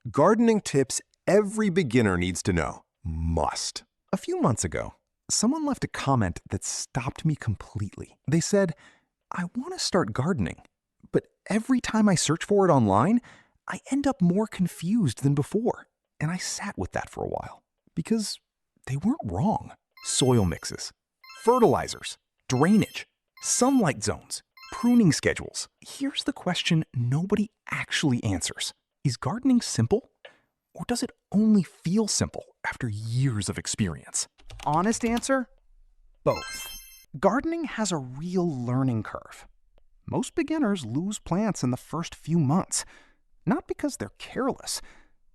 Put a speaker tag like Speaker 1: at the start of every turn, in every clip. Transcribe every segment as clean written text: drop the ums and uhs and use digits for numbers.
Speaker 1: Gardening tips every beginner needs to know. Must. A few months ago, someone left a comment that stopped me completely. They said, "I want to start gardening, but every time I search for it online, I end up more confused than before." And I sat with that for a while because they weren't wrong. Soil mixes, fertilizers, drainage, sunlight zones, pruning schedules. Here's the question nobody actually answers. Is gardening simple? Or does it only feel simple after years of experience?
Speaker 2: Honest answer? Both. Gardening has a real learning curve. Most beginners lose plants in the first few months, not because they're careless,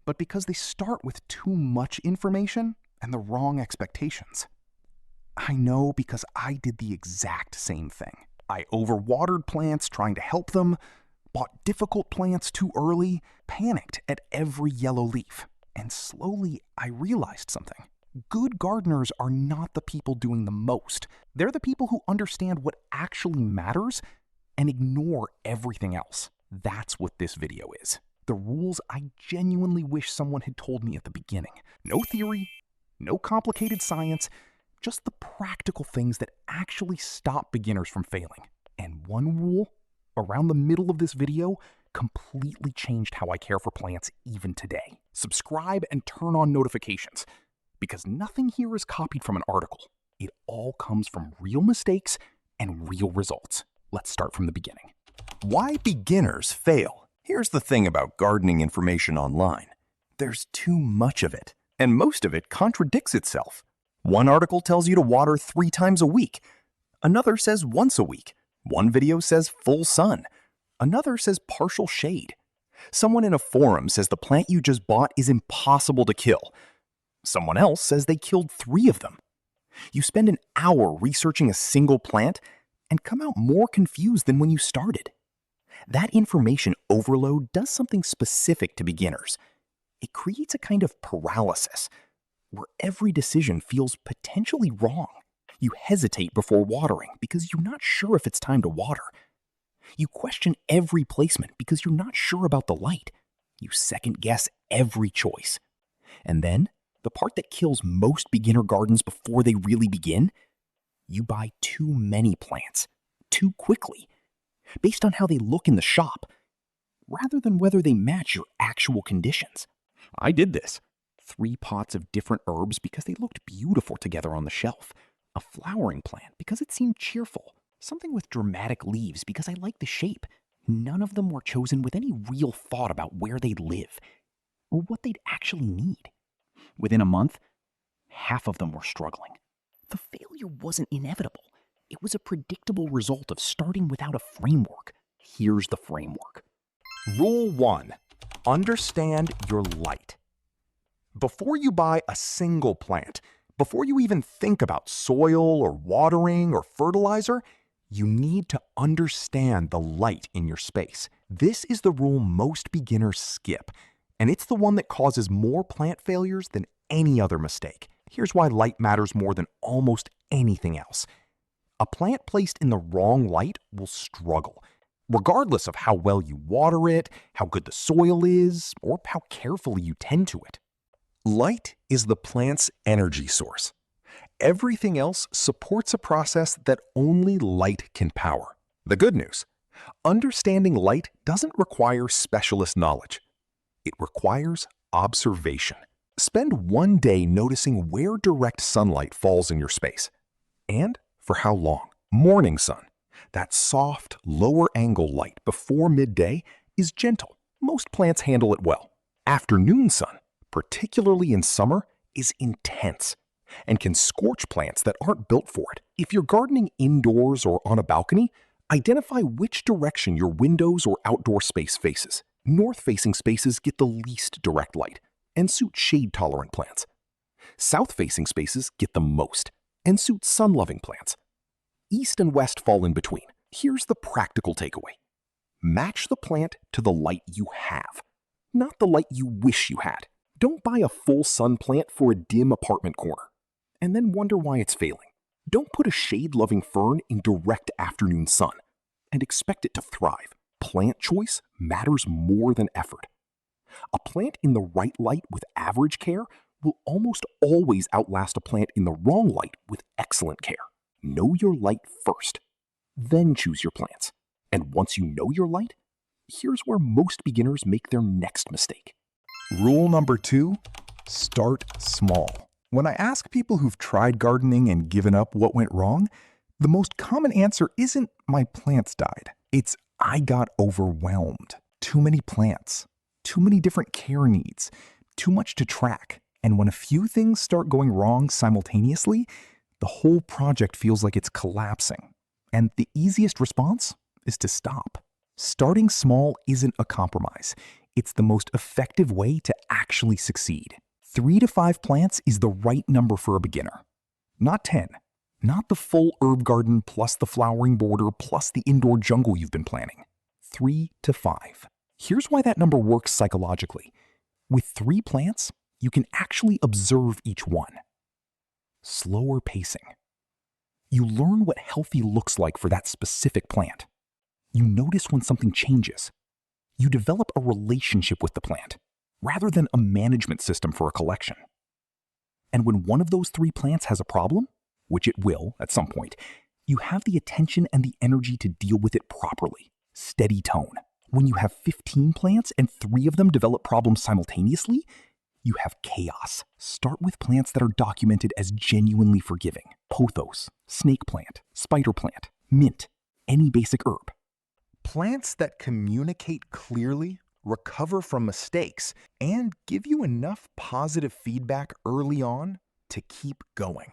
Speaker 2: but because they start with too much information and the wrong expectations. I know because I did the exact same thing. I overwatered plants trying to help them, bought difficult plants too early, panicked at every yellow leaf. And slowly I realized something. Good gardeners are not the people doing the most. They're the people who understand what actually matters and ignore everything else. That's what this video is. The rules I genuinely wish someone had told me at the beginning. No theory, no complicated science, just the practical things that actually stop beginners from failing. And one rule around the middle of this video completely changed how I care for plants even today. Subscribe and turn on notifications, because nothing here is copied from an article. It all comes from real mistakes and real results. Let's start from the beginning.
Speaker 1: Why beginners fail? Here's the thing about gardening information online. There's too much of it, and most of it contradicts itself. One article tells you to water 3 times a week. Another says once a week. One video says full sun. Another says partial shade. Someone in a forum says the plant you just bought is impossible to kill. Someone else says they killed 3 of them. You spend an hour researching a single plant and come out more confused than when you started. That information overload does something specific to beginners. It creates a kind of paralysis where every decision feels potentially wrong. You hesitate before watering because you're not sure if it's time to water. You question every placement because you're not sure about the light. You second guess every choice. And then, the part that kills most beginner gardens before they really begin, you buy too many plants, too quickly, based on how they look in the shop, rather than whether they match your actual conditions. I did this. 3 pots of different herbs because they looked beautiful together on the shelf. A flowering plant because it seemed cheerful. Something with dramatic leaves because I liked the shape. None of them were chosen with any real thought about where they'd live or what they'd actually need. Within a month, half of them were struggling. The failure wasn't inevitable. It was a predictable result of starting without a framework. Here's the framework. Rule 1. Understand your light. Before you buy a single plant, before you even think about soil or watering or fertilizer, you need to understand the light in your space. This is the rule most beginners skip, and it's the one that causes more plant failures than any other mistake. Here's why light matters more than almost anything else. A plant placed in the wrong light will struggle, regardless of how well you water it, how good the soil is, or how carefully you tend to it. Light is the plant's energy source. Everything else supports a process that only light can power. The good news: understanding light doesn't require specialist knowledge. It requires observation. Spend one day noticing where direct sunlight falls in your space, and for how long. Morning sun, that soft, lower-angle light before midday, is gentle. Most plants handle it well. Afternoon sun, particularly in summer, is intense and can scorch plants that aren't built for it. If you're gardening indoors or on a balcony, identify which direction your windows or outdoor space faces. North-facing spaces get the least direct light and suit shade-tolerant plants. South-facing spaces get the most and suit sun-loving plants. East and west fall in between. Here's the practical takeaway. Match the plant to the light you have, not the light you wish you had. Don't buy a full sun plant for a dim apartment corner and then wonder why it's failing. Don't put a shade-loving fern in direct afternoon sun and expect it to thrive. Plant choice matters more than effort. A plant in the right light with average care will almost always outlast a plant in the wrong light with excellent care. Know your light first, then choose your plants. And once you know your light, here's where most beginners make their next mistake.
Speaker 2: Rule number 2, start small. When I ask people who've tried gardening and given up what went wrong, the most common answer isn't "my plants died." It's "I got overwhelmed." Too many plants, too many different care needs, too much to track. And when a few things start going wrong simultaneously, the whole project feels like it's collapsing. And the easiest response is to stop. Starting small isn't a compromise. It's the most effective way to actually succeed. 3 to 5 plants is the right number for a beginner. Not 10. Not the full herb garden plus the flowering border plus the indoor jungle you've been planning. 3 to 5. Here's why that number works psychologically. With 3 plants, you can actually observe each one. Slower pacing. You learn what healthy looks like for that specific plant. You notice when something changes. You develop a relationship with the plant, rather than a management system for a collection. And when one of those 3 plants has a problem, which it will at some point, you have the attention and the energy to deal with it properly. Steady tone. When you have 15 plants and 3 of them develop problems simultaneously, you have chaos. Start with plants that are documented as genuinely forgiving. Pothos, snake plant, spider plant, mint, any basic herb. Plants that communicate clearly, recover from mistakes, and give you enough positive feedback early on to keep going.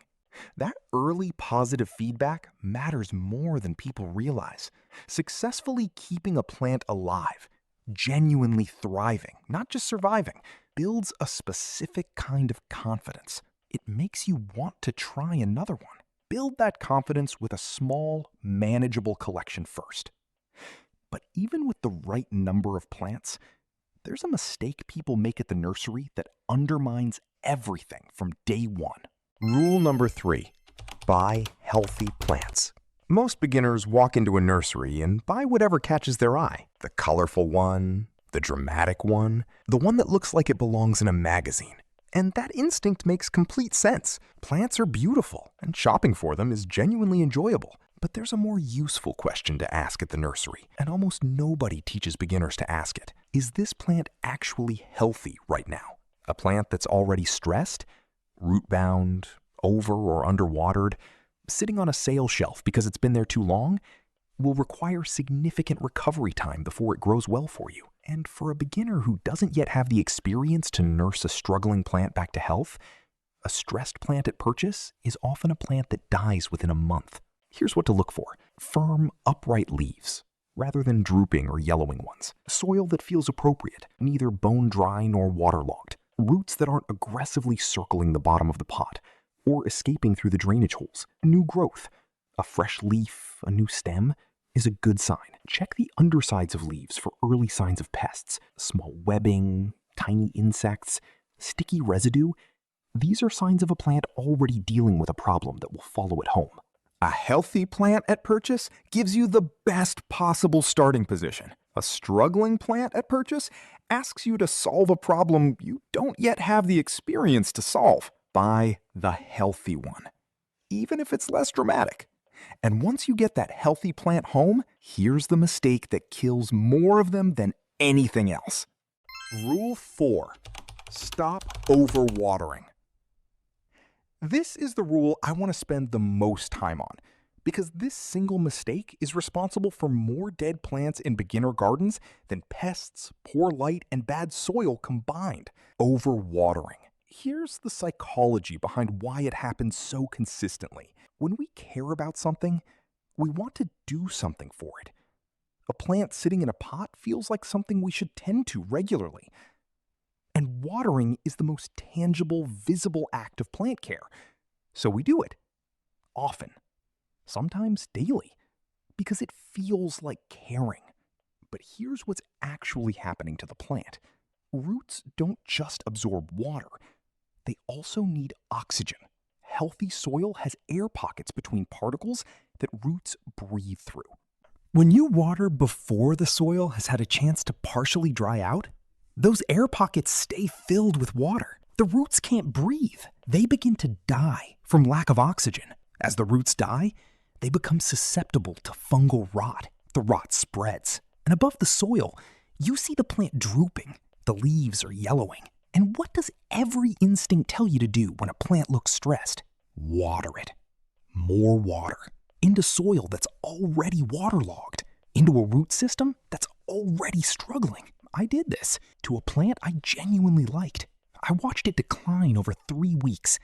Speaker 2: That early positive feedback matters more than people realize. Successfully keeping a plant alive, genuinely thriving, not just surviving, builds a specific kind of confidence. It makes you want to try another one. Build that confidence with a small, manageable collection first. But even with the right number of plants, there's a mistake people make at the nursery that undermines everything from day one. Rule number 3, buy healthy plants. Most beginners walk into a nursery and buy whatever catches their eye. The colorful one, the dramatic one, the one that looks like it belongs in a magazine. And that instinct makes complete sense. Plants are beautiful, and shopping for them is genuinely enjoyable. But there's a more useful question to ask at the nursery, and almost nobody teaches beginners to ask it. Is this plant actually healthy right now? A plant that's already stressed, root-bound, over or underwatered, sitting on a sale shelf because it's been there too long, will require significant recovery time before it grows well for you. And for a beginner who doesn't yet have the experience to nurse a struggling plant back to health, a stressed plant at purchase is often a plant that dies within a month. Here's what to look for. Firm, upright leaves, rather than drooping or yellowing ones. Soil that feels appropriate, neither bone dry nor waterlogged. Roots that aren't aggressively circling the bottom of the pot or escaping through the drainage holes. New growth. A fresh leaf, a new stem is a good sign. Check the undersides of leaves for early signs of pests. Small webbing, tiny insects, sticky residue. These are signs of a plant already dealing with a problem that will follow it home. A healthy plant at purchase gives you the best possible starting position. A struggling plant at purchase asks you to solve a problem you don't yet have the experience to solve. Buy the healthy one, even if it's less dramatic. And once you get that healthy plant home, here's the mistake that kills more of them than anything else. Rule 4, stop overwatering. This is the rule I want to spend the most time on, because this single mistake is responsible for more dead plants in beginner gardens than pests, poor light, and bad soil combined. Overwatering. Here's the psychology behind why it happens so consistently. When we care about something, we want to do something for it. A plant sitting in a pot feels like something we should tend to regularly. And watering is the most tangible, visible act of plant care. So we do it. Often. Sometimes daily. Because it feels like caring. But here's what's actually happening to the plant. Roots don't just absorb water. They also need oxygen. Healthy soil has air pockets between particles that roots breathe through. When you water before the soil has had a chance to partially dry out, Those air pockets stay filled with water. The roots can't breathe. They begin to die from lack of oxygen. As the roots die, they become susceptible to fungal rot. The rot spreads. And above the soil, you see the plant drooping. The leaves are yellowing. And what does every instinct tell you to do when a plant looks stressed? Water it. More water. Into soil that's already waterlogged. Into a root system that's already struggling. I did this to a plant I genuinely liked. I watched it decline over 3 weeks,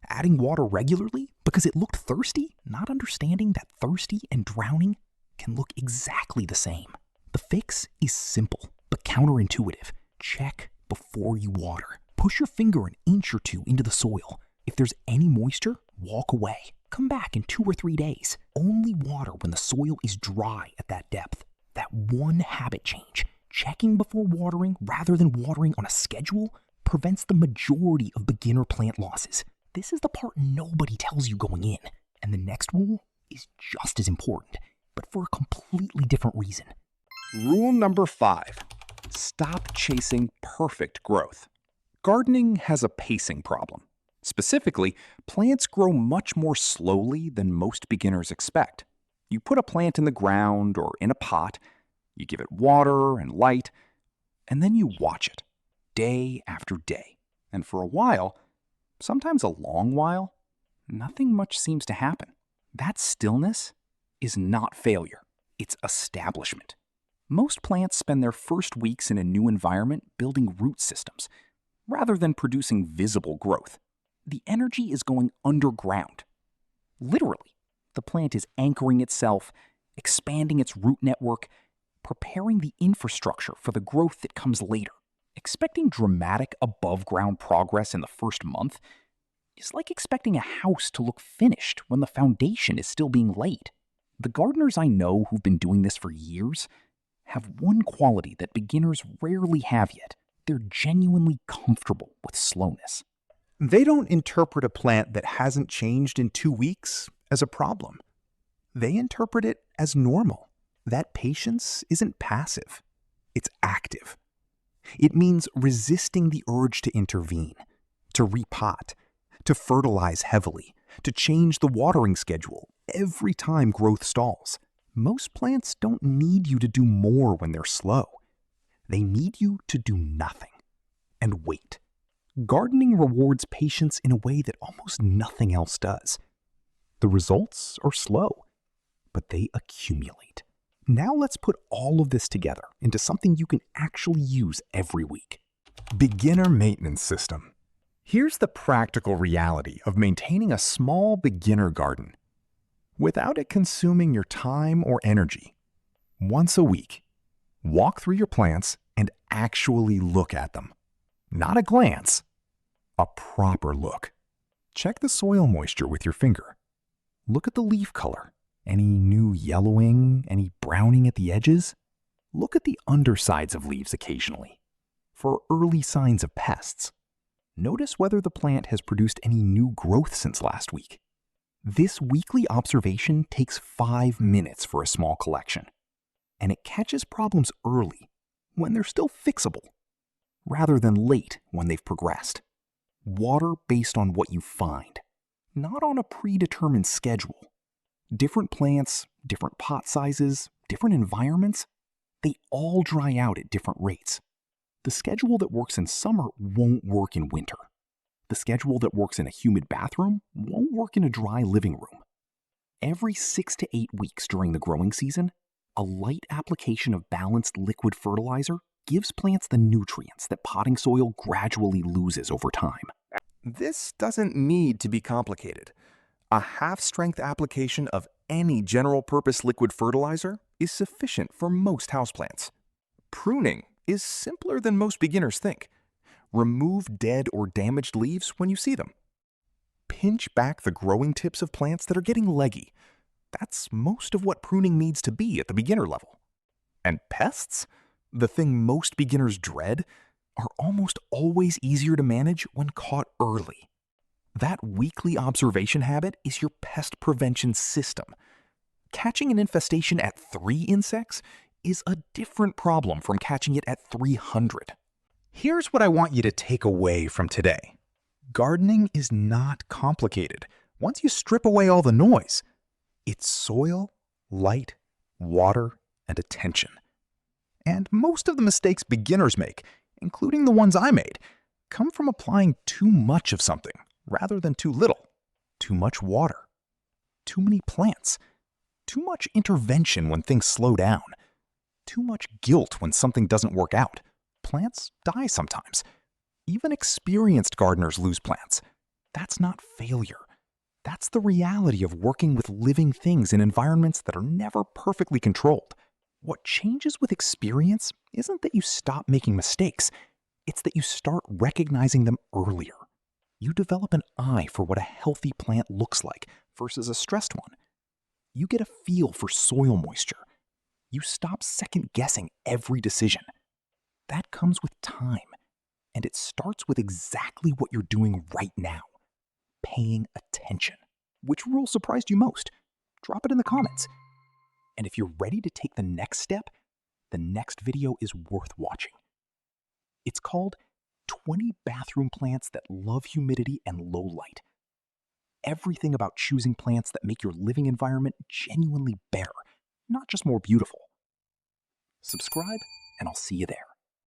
Speaker 2: adding water regularly because it looked thirsty, not understanding that thirsty and drowning can look exactly the same. The fix is simple, but counterintuitive. Check before you water. Push your finger an inch or two into the soil. If there's any moisture, walk away. Come back in 2 or 3 days. Only water when the soil is dry at that depth. That one habit change, checking before watering rather than watering on a schedule, prevents the majority of beginner plant losses. This is the part nobody tells you going in. And the next rule is just as important, but for a completely different reason.
Speaker 1: Rule number 5. Stop chasing perfect growth. Gardening has a pacing problem. Specifically, plants grow much more slowly than most beginners expect. You put a plant in the ground or in a pot, you give it water and light, and then you watch it, day after day. And for a while, sometimes a long while, nothing much seems to happen. That stillness is not failure, it's establishment. Most plants spend their first weeks in a new environment building root systems, rather than producing visible growth. The energy is going underground. Literally, the plant is anchoring itself, expanding its root network, preparing the infrastructure for the growth that comes later. Expecting dramatic above-ground progress in the first month is like expecting a house to look finished when the foundation is still being laid. The gardeners I know who've been doing this for years have one quality that beginners rarely have yet. They're genuinely comfortable with slowness.
Speaker 2: They don't interpret a plant that hasn't changed in 2 weeks as a problem. They interpret it as normal. That patience isn't passive. It's active. It means resisting the urge to intervene, to repot, to fertilize heavily, to change the watering schedule every time growth stalls. Most plants don't need you to do more when they're slow. They need you to do nothing and wait. Gardening rewards patience in a way that almost nothing else does. The results are slow, but they accumulate. Now let's put all of this together into something you can actually use every week. Beginner maintenance system. Here's the practical reality of maintaining a small beginner garden without it consuming your time or energy. Once a week, walk through your plants and actually look at them. Not a glance, a proper look. Check the soil moisture with your finger. Look at the leaf color. Any new yellowing, any browning at the edges? Look at the undersides of leaves occasionally for early signs of pests. Notice whether the plant has produced any new growth since last week. This weekly observation takes 5 minutes for a small collection, and it catches problems early when they're still fixable, rather than late when they've progressed. Water based on what you find, not on a predetermined schedule. Different plants, different pot sizes, different environments, they all dry out at different rates. The schedule that works in summer won't work in winter. The schedule that works in a humid bathroom won't work in a dry living room. Every 6 to 8 weeks during the growing season, a light application of balanced liquid fertilizer gives plants the nutrients that potting soil gradually loses over time.
Speaker 1: This doesn't need to be complicated. A half-strength application of any general-purpose liquid fertilizer is sufficient for most houseplants. Pruning is simpler than most beginners think. Remove dead or damaged leaves when you see them. Pinch back the growing tips of plants that are getting leggy. That's most of what pruning needs to be at the beginner level. And pests, the thing most beginners dread, are almost always easier to manage when caught early. That weekly observation habit is your pest prevention system. Catching an infestation at 3 insects is a different problem from catching it at 300.
Speaker 2: Here's what I want you to take away from today. Gardening is not complicated. Once you strip away all the noise, it's soil, light, water, and attention. And most of the mistakes beginners make, including the ones I made, come from applying too much of something rather than too little. Too much water, too many plants, too much intervention when things slow down, too much guilt when something doesn't work out. Plants die sometimes. Even experienced gardeners lose plants. That's not failure. That's the reality of working with living things in environments that are never perfectly controlled. What changes with experience isn't that you stop making mistakes. It's that you start recognizing them earlier. You develop an eye for what a healthy plant looks like versus a stressed one. You get a feel for soil moisture. You stop second-guessing every decision. That comes with time, and it starts with exactly what you're doing right now, paying attention. Which rule surprised you most? Drop it in the comments. And if you're ready to take the next step, the next video is worth watching. It's called 20 Bathroom Plants That Love Humidity and Low Light. Everything about choosing plants that make your living environment genuinely better, not just more beautiful. Subscribe, and I'll see you there.